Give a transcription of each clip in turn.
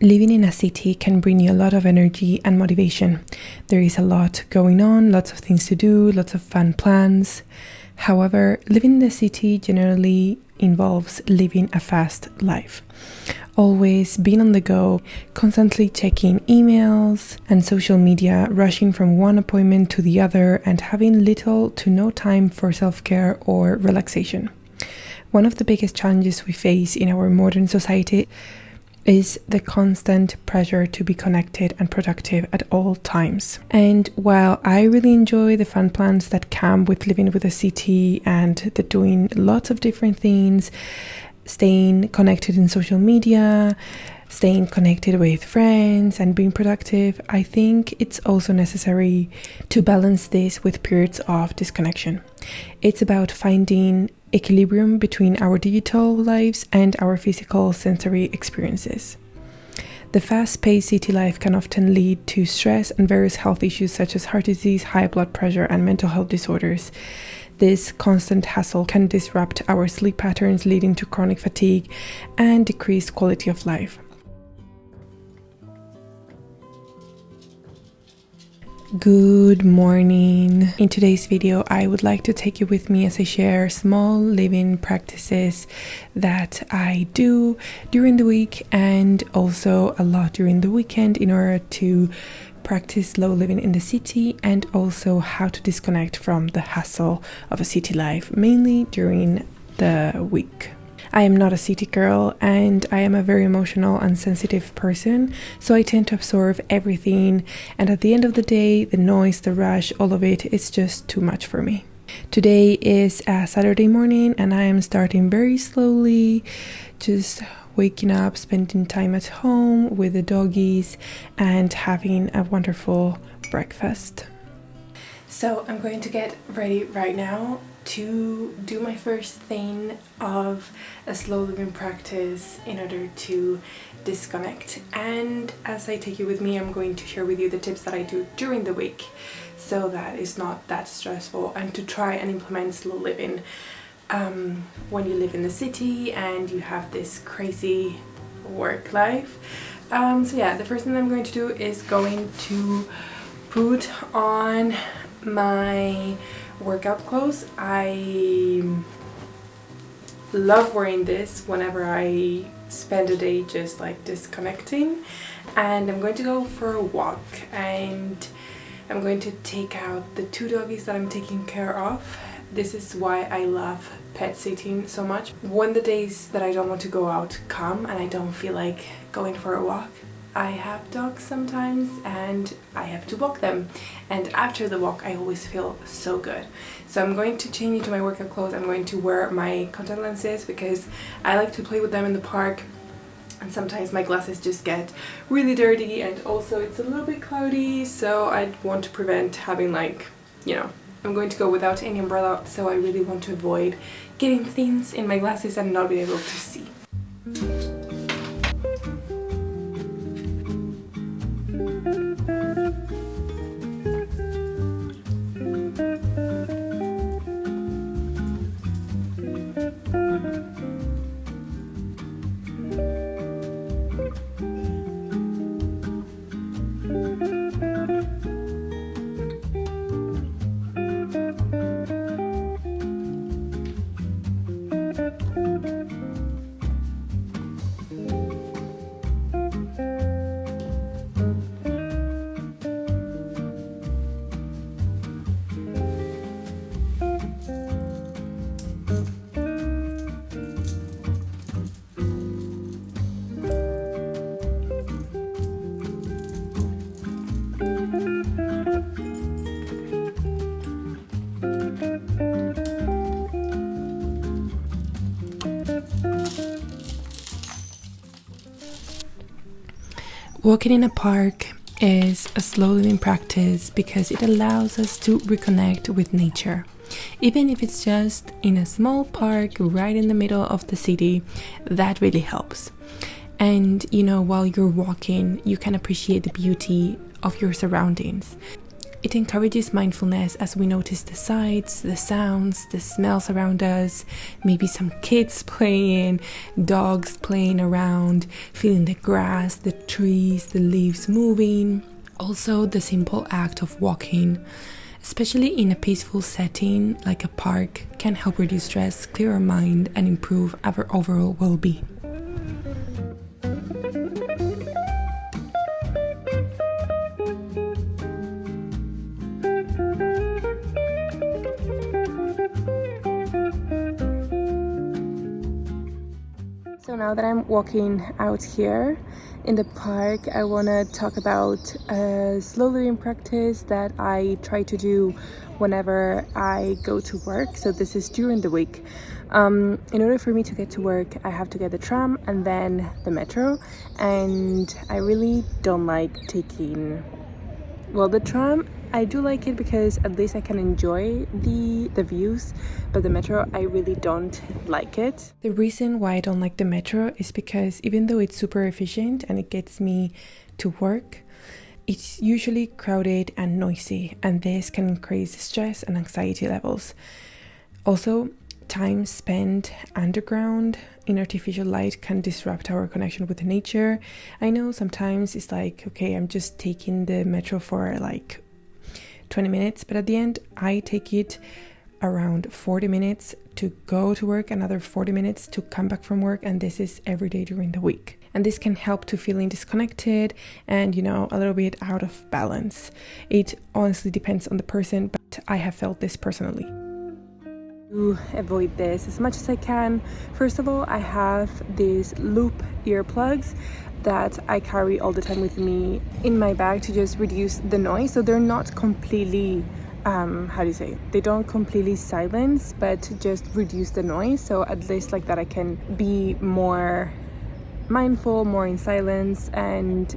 Living in a city can bring you a lot of energy and motivation. There is a lot going on, lots of things to do, lots of fun plans. However, living in the city generally involves living a fast life. Always being on the go, constantly checking emails and social media, rushing from one appointment to the other, and having little to no time for self-care or relaxation. One of the biggest challenges we face in our modern society is the constant pressure to be connected and productive at all times. And while I really enjoy the fun plans that come with living with a city and the doing lots of different things, staying connected in social media, staying connected with friends and being productive, I think it's also necessary to balance this with periods of disconnection. It's about finding equilibrium between our digital lives and our physical sensory experiences. The fast-paced city life can often lead to stress and various health issues such as heart disease, high blood pressure, and mental health disorders. This constant hassle can disrupt our sleep patterns, leading to chronic fatigue and decreased quality of life. Good morning. In today's video, I would like to take you with me as I share small living practices that I do during the week and also a lot during the weekend in order to practice slow living in the city, and also how to disconnect from the hassle of a city life, mainly during the week. I am not a city girl and I am a very emotional and sensitive person, so I tend to absorb everything, and at the end of the day, the noise, the rush, all of it is just too much for me. Today is a Saturday morning and I am starting very slowly, just waking up, spending time at home with the doggies and having a wonderful breakfast. So I'm going to get ready right now to do my first thing of a slow living practice in order to disconnect. And as I take you with me, I'm going to share with you the tips that I do during the week so that it's not that stressful, and to try and implement slow living when you live in the city and you have this crazy work life. So yeah, the first thing I'm going to do is going to put on my workout clothes. I love wearing this whenever I spend a day just like disconnecting, and I'm going to go for a walk, and I'm going to take out the two doggies that I'm taking care of. This is why I love pet sitting so much. When the days that I don't want to go out come and I don't feel like going for a walk, I have dogs sometimes and I have to walk them, and after the walk I always feel so good. So I'm going to change into my workout clothes. I'm going to wear my contact lenses because I like to play with them in the park, and sometimes my glasses just get really dirty, and also it's a little bit cloudy, so I want to prevent having like, I'm going to go without any umbrella, so I really want to avoid getting things in my glasses and not being able to see. Walking in a park is a slow living practice because it allows us to reconnect with nature. Even if it's just in a small park right in the middle of the city, that really helps. And while you're walking, you can appreciate the beauty of your surroundings. It encourages mindfulness as we notice the sights, the sounds, the smells around us, maybe some kids playing, dogs playing around, feeling the grass, the trees, the leaves moving. Also, the simple act of walking, especially in a peaceful setting like a park, can help reduce stress, clear our mind, and improve our overall well-being. So now that I'm walking out here in the park, I want to talk about a slow living practice that I try to do whenever I go to work. So this is during the week. In order for me to get to work, I have to get the tram and then the metro, and I really don't like taking, well, the tram. I do like it because at least I can enjoy the views, but the metro, I really don't like it. The reason why I don't like the metro is because even though it's super efficient and it gets me to work, it's usually crowded and noisy, and this can increase stress and anxiety levels. Also, time spent underground in artificial light can disrupt our connection with nature. I know sometimes it's like, okay, I'm just taking the metro for like 20 minutes, but at the end I take it around 40 minutes to go to work, another 40 minutes to come back from work, and this is every day during the week. And this can help to feeling disconnected and, a little bit out of balance. It honestly depends on the person, but I have felt this personally. To avoid this as much as I can, first of all, I have these loop earplugs that I carry all the time with me in my bag to just reduce the noise. So they're not completely, they don't completely silence, but just reduce the noise. So at least like that I can be more mindful, more in silence, and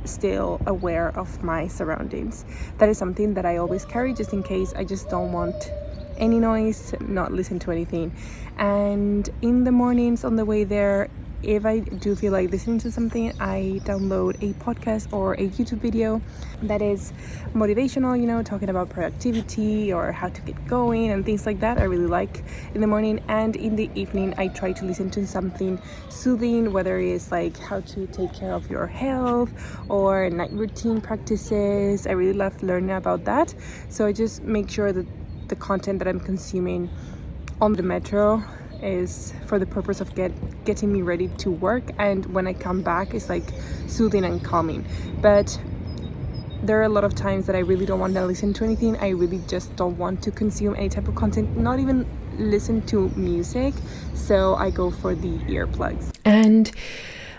still aware of my surroundings. That is something that I always carry just in case I just don't want any noise, not listen to anything. And in the mornings on the way there, if I do feel like listening to something, I download a podcast or a YouTube video that is motivational, talking about productivity or how to get going and things like that. I really like in the morning, and in the evening I try to listen to something soothing, whether it's like how to take care of your health or night routine practices. I really love learning about that, so I just make sure that the content that I'm consuming on the metro is for the purpose of getting me ready to work, and when I come back it's like soothing and calming. But there are a lot of times that I really don't want to listen to anything. I really just don't want to consume any type of content, not even listen to music, so I go for the earplugs. And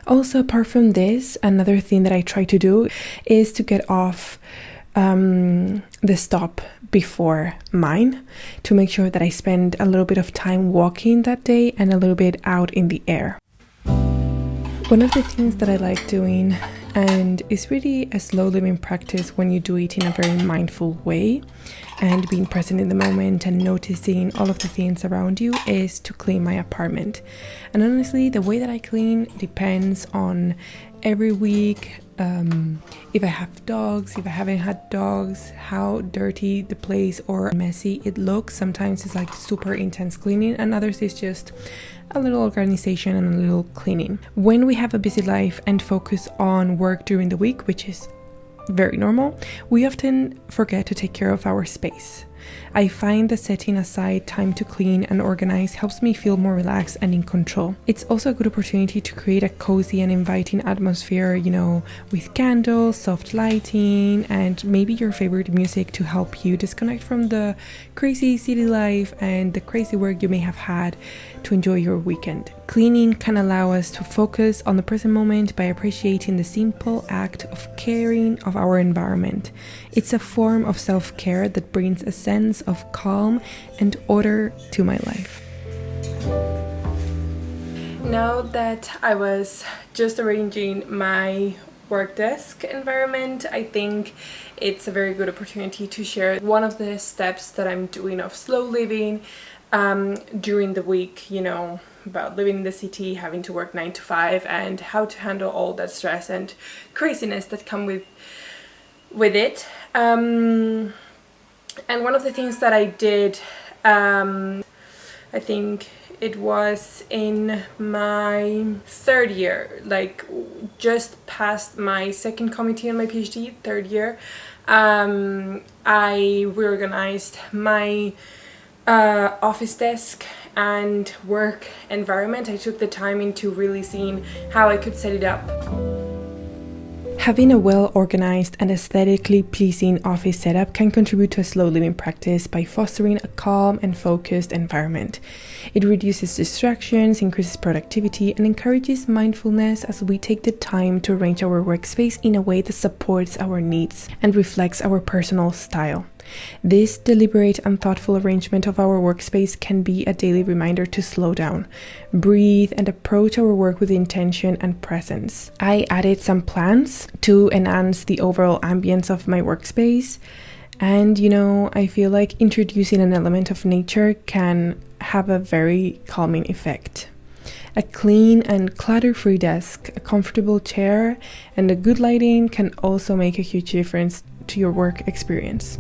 also, apart from this, another thing that I try to do is to get off the stop before mine, to make sure that I spend a little bit of time walking that day and a little bit out in the air. One of the things that I like doing, and it's really a slow living practice when you do it in a very mindful way and being present in the moment and noticing all of the things around you, is to clean my apartment. And honestly, the way that I clean depends on every week, if I have dogs, if I haven't had dogs, how dirty the place or messy it looks. Sometimes it's like super intense cleaning, and others is just a little organization and a little cleaning. When we have a busy life and focus on work during the week, which is very normal, we often forget to take care of our space. I find that setting aside time to clean and organize helps me feel more relaxed and in control. It's also a good opportunity to create a cozy and inviting atmosphere, with candles, soft lighting, and maybe your favorite music to help you disconnect from the crazy city life and the crazy work you may have had to enjoy your weekend. Cleaning can allow us to focus on the present moment by appreciating the simple act of caring of our environment. It's a form of self-care that brings a sense of calm and order to my life. Now that I was just arranging my work desk environment, I think it's a very good opportunity to share one of the steps that I'm doing of slow living during the week, about living in the city, having to work 9 to 5, and how to handle all that stress and craziness that come with with it. And one of the things that I did, I think it was in my third year, like just past my second committee on my PhD, third year, I reorganized my office desk and work environment. I took the time into really seeing how I could set it up. Having a well-organized and aesthetically pleasing office setup can contribute to a slow living practice by fostering a calm and focused environment. It reduces distractions, increases productivity, and encourages mindfulness as we take the time to arrange our workspace in a way that supports our needs and reflects our personal style. This deliberate and thoughtful arrangement of our workspace can be a daily reminder to slow down, breathe, and approach our work with intention and presence. I added some plants to enhance the overall ambience of my workspace, and I feel like introducing an element of nature can have a very calming effect. A clean and clutter-free desk, a comfortable chair, and a good lighting can also make a huge difference to your work experience.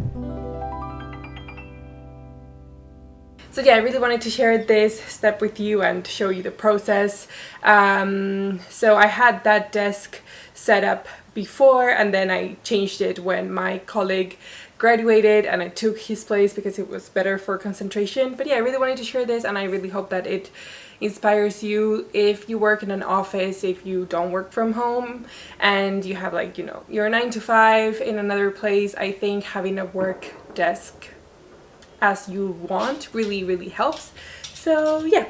So yeah, I really wanted to share this step with you and show you the process. So I had that desk set up before, and then I changed it when my colleague graduated and I took his place because it was better for concentration. But yeah, I really wanted to share this, and I really hope that it inspires you if you work in an office, if you don't work from home and you have your 9 to 5 in another place. I think having a work desk as you want really helps. So yeah.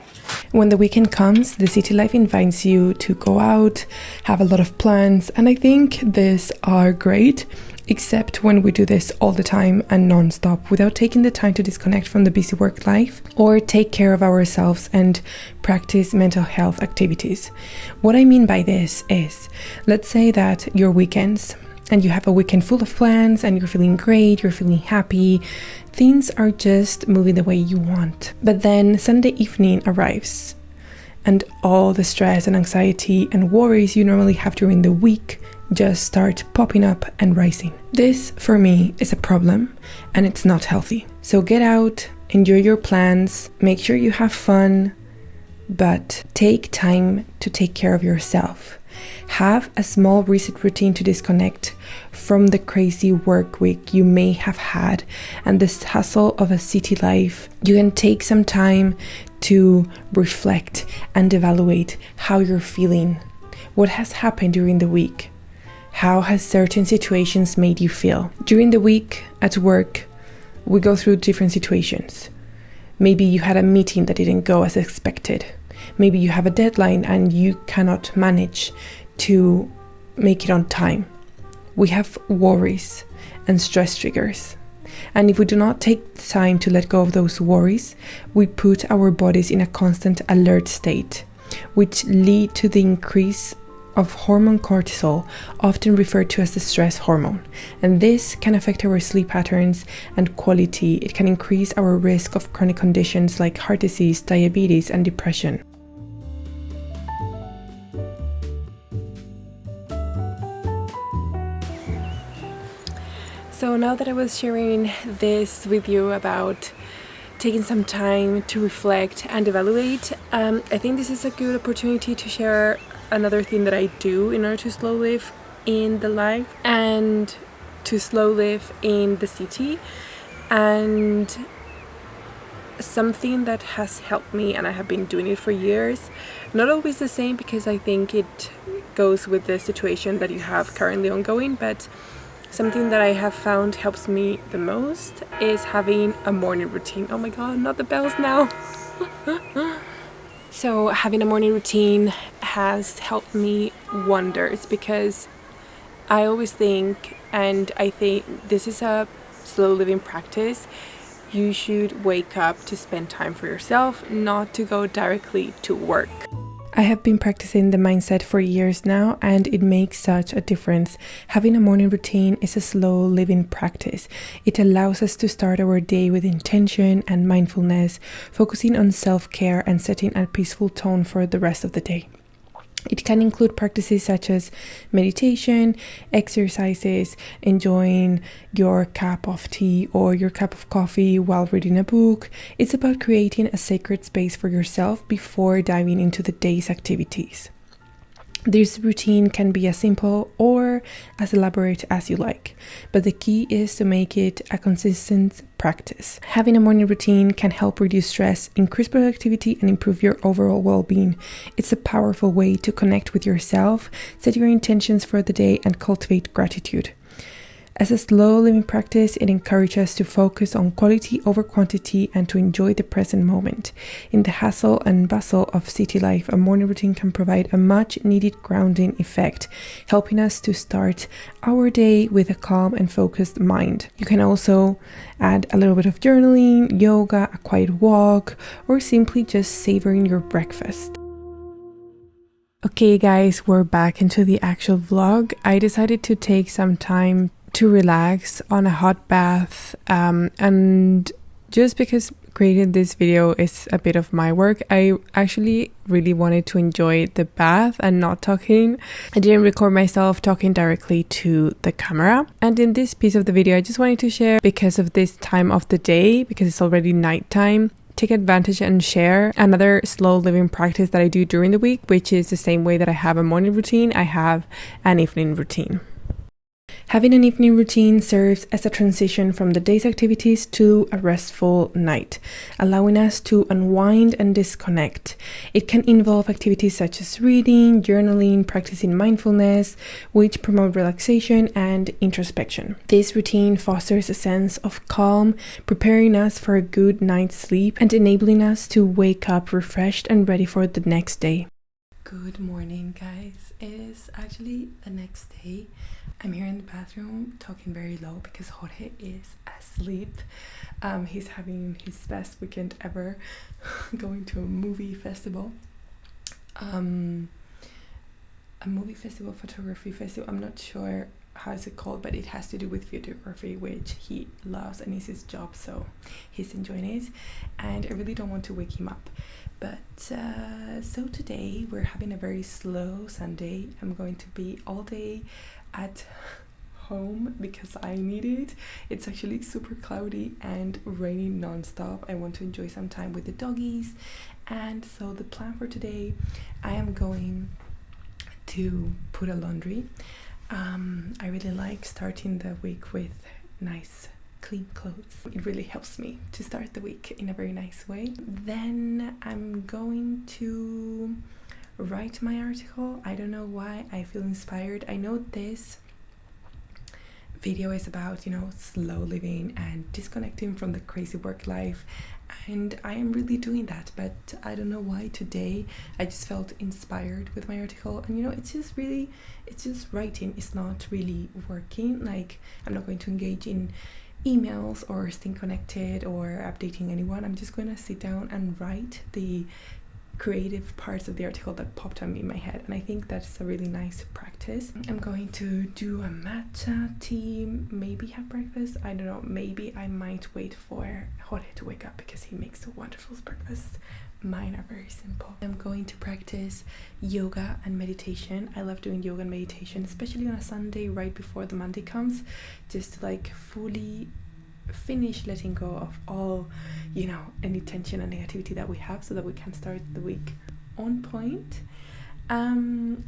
When the weekend comes, the city life invites you to go out, have a lot of plans, and I think these are great, except when we do this all the time and non-stop without taking the time to disconnect from the busy work life or take care of ourselves and practice mental health activities. What I mean by this is, let's say that your weekends, and you have a weekend full of plans and you're feeling great, you're feeling happy, things are just moving the way you want. But then Sunday evening arrives and all the stress and anxiety and worries you normally have during the week just start popping up and rising. This, for me, is a problem and it's not healthy. So get out, enjoy your plans, make sure you have fun, but take time to take care of yourself. Have a small reset routine to disconnect from the crazy work week you may have had and the hustle of a city life. You can take some time to reflect and evaluate how you're feeling. What has happened during the week? How has certain situations made you feel? During the week at work, we go through different situations. Maybe you had a meeting that didn't go as expected. Maybe you have a deadline and you cannot manage to make it on time. We have worries and stress triggers. And if we do not take the time to let go of those worries, we put our bodies in a constant alert state, which lead to the increase of hormone cortisol, often referred to as the stress hormone. And this can affect our sleep patterns and quality. It can increase our risk of chronic conditions like heart disease, diabetes, and depression. So now that I was sharing this with you about taking some time to reflect and evaluate, I think this is a good opportunity to share another thing that I do in order to slow live in the life and to slow live in the city, and something that has helped me, and I have been doing it for years, not always the same because I think it goes with the situation that you have currently ongoing, but something that I have found helps me the most is having a morning routine. Oh my god, not the bells now. So having a morning routine has helped me wonders, because I always think, and I think this is a slow living practice, you should wake up to spend time for yourself, not to go directly to work. I have been practicing the mindset for years now, and it makes such a difference. Having a morning routine is a slow living practice. It allows us to start our day with intention and mindfulness, focusing on self-care and setting a peaceful tone for the rest of the day. It can include practices such as meditation, exercises, enjoying your cup of tea or your cup of coffee while reading a book. It's about creating a sacred space for yourself before diving into the day's activities. This routine can be as simple or as elaborate as you like, but the key is to make it a consistent practice. Having a morning routine can help reduce stress, increase productivity, and improve your overall well-being. It's a powerful way to connect with yourself, set your intentions for the day, and cultivate gratitude. As a slow living practice, it encourages us to focus on quality over quantity and to enjoy the present moment. In the hassle and bustle of city life, a morning routine can provide a much needed grounding effect, helping us to start our day with a calm and focused mind. You can also add a little bit of journaling, yoga, a quiet walk, or simply just savoring your breakfast. Okay guys, we're back into the actual vlog. I decided to take some time to relax on a hot bath, and just because creating this video is a bit of my work, I actually really wanted to enjoy the bath and not talking. I didn't record myself talking directly to the camera, and in this piece of the video I just wanted to share, because of this time of the day, because it's already nighttime, take advantage and share another slow living practice that I do during the week, which is the same way that I have a morning routine, I have an evening routine. Having an evening routine serves as a transition from the day's activities to a restful night, allowing us to unwind and disconnect. It can involve activities such as reading, journaling, practicing mindfulness, which promote relaxation and introspection. This routine fosters a sense of calm, preparing us for a good night's sleep and enabling us to wake up refreshed and ready for the next day. Good morning, guys. It is actually the next day. I'm here in the bathroom talking very low because Jorge is asleep. He's having his best weekend ever, going to a movie festival. A movie festival, photography festival. I'm not sure how is it called, but it has to do with photography, which he loves and is his job, so he's enjoying it. And I really don't want to wake him up. But so today we're having a very slow Sunday. I'm going to be all day at home because I need it. It's actually super cloudy and raining non-stop. I want to enjoy some time with the doggies, and so the plan for today, I am going to put a laundry. I really like starting the week with nice clean clothes. It really helps me to start the week in a very nice way. Then I'm going to write my article. I don't know why I feel inspired. I know this video is about, slow living and disconnecting from the crazy work life, and I am really doing that, but I don't know why today I just felt inspired with my article. And it's just writing. It's not really working. Like, I'm not going to engage in emails or staying connected or updating anyone. I'm just going to sit down and write the creative parts of the article that popped on me in my head, and I think that's a really nice practice. I'm going to do a matcha tea, maybe have breakfast. I don't know, maybe I might wait for Jorge to wake up because he makes a wonderful breakfast. Mine are very simple. I'm going to practice yoga and meditation. I love doing yoga and meditation, especially on a Sunday right before the Monday comes, just to like fully finish letting go of all any tension and negativity that we have, so that we can start the week on point. And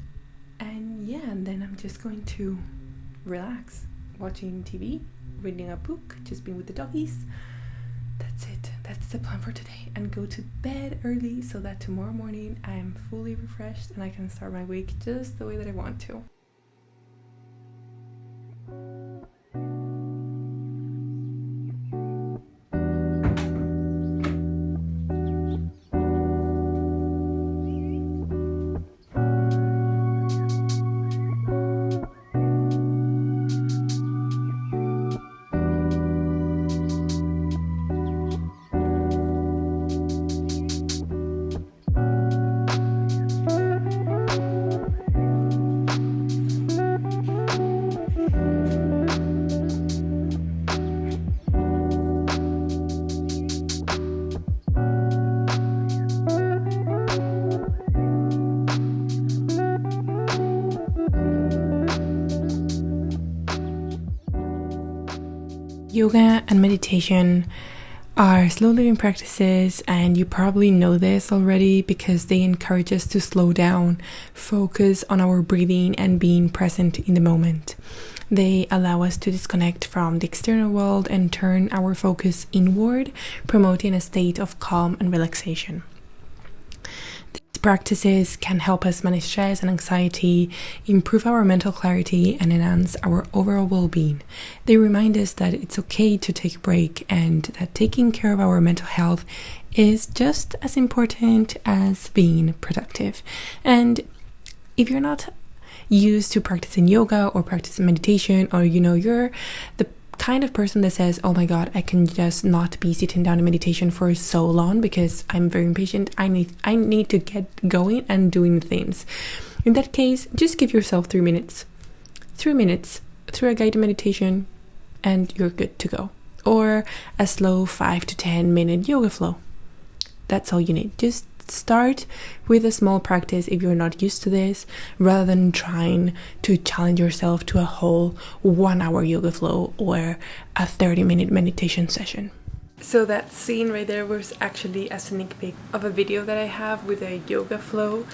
then I'm just going to relax, watching TV, reading a book, just being with the doggies. That's it. That's the plan for today, and go to bed early so that tomorrow morning I am fully refreshed and I can start my week just the way that I want to. Yoga and meditation are slow living practices, and you probably know this already because they encourage us to slow down, focus on our breathing, and being present in the moment. They allow us to disconnect from the external world and turn our focus inward, promoting a state of calm and relaxation. These practices can help us manage stress and anxiety, improve our mental clarity, and enhance our overall well-being. They remind us that it's okay to take a break and that taking care of our mental health is just as important as being productive. And if you're not used to practicing yoga or practicing meditation, or you're the kind of person that says, oh my god, I can just not be sitting down in meditation for so long because I'm very impatient, I need to get going and doing things. In that case, just give yourself 3 minutes through a guided meditation and you're good to go, or a slow 5 to 10 minute yoga flow. That's all you need. Just start with a small practice if you're not used to this, rather than trying to challenge yourself to a whole 1 hour yoga flow or a 30-minute meditation session. So that scene right there was actually a sneak peek of a video that I have with a yoga flow,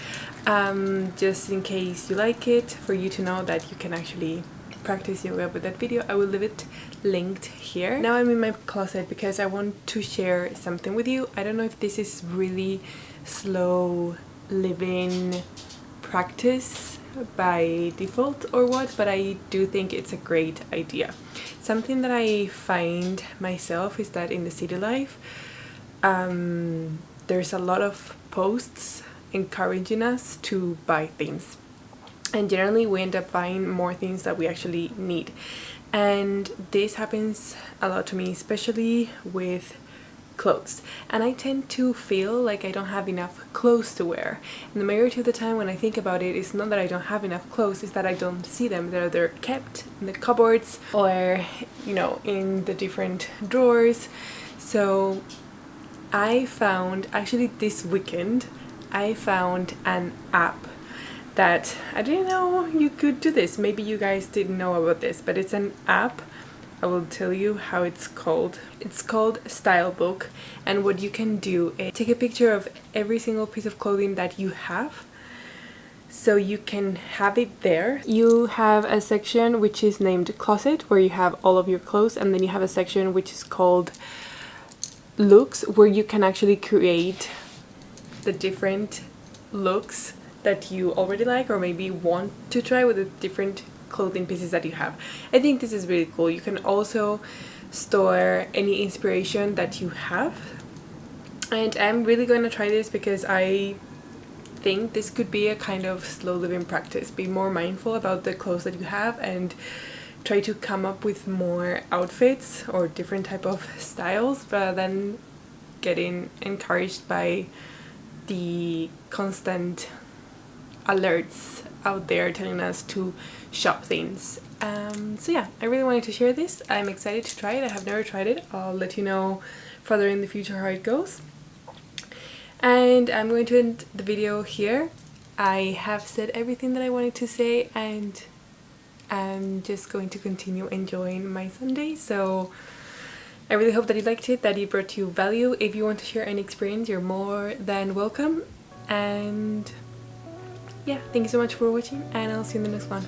just in case you like it, for you to know that you can actually practice yoga with that video. I will leave it linked here. Now I'm in my closet because I want to share something with you. I don't know if this is really slow living practice by default or what, but I do think it's a great idea. Something that I find myself is that in the city life, there's a lot of posts encouraging us to buy things, and generally we end up buying more things that we actually need. And this happens a lot to me, especially with clothes, and I tend to feel like I don't have enough clothes to wear. And the majority of the time when I think about it, it's not that I don't have enough clothes, it's that I don't see them. They're kept in the cupboards or in the different drawers. So I found, actually this weekend, I found an app that I didn't know you could do this. Maybe you guys didn't know about this, but it's an app. I will tell you how it's called. It's called Style Book, and what you can do is take a picture of every single piece of clothing that you have, so you can have it there. You have a section which is named Closet, where you have all of your clothes, and then you have a section which is called Looks, where you can actually create the different looks that you already like or maybe want to try with the different clothing pieces that you have. I think this is really cool. You can also store any inspiration that you have, and I'm really going to try this because I think this could be a kind of slow living practice. Be more mindful about the clothes that you have and try to come up with more outfits or different type of styles, rather than getting encouraged by the constant alerts out there telling us to shop things. So yeah, I really wanted to share this. I'm excited to try it. I have never tried it. I'll let you know further in the future how it goes. And I'm going to end the video here. I have said everything that I wanted to say, and I'm just going to continue enjoying my Sunday. So I really hope that you liked it, that it brought you value. If you want to share any experience, you're more than welcome. And yeah, thank you so much for watching, and I'll see you in the next one.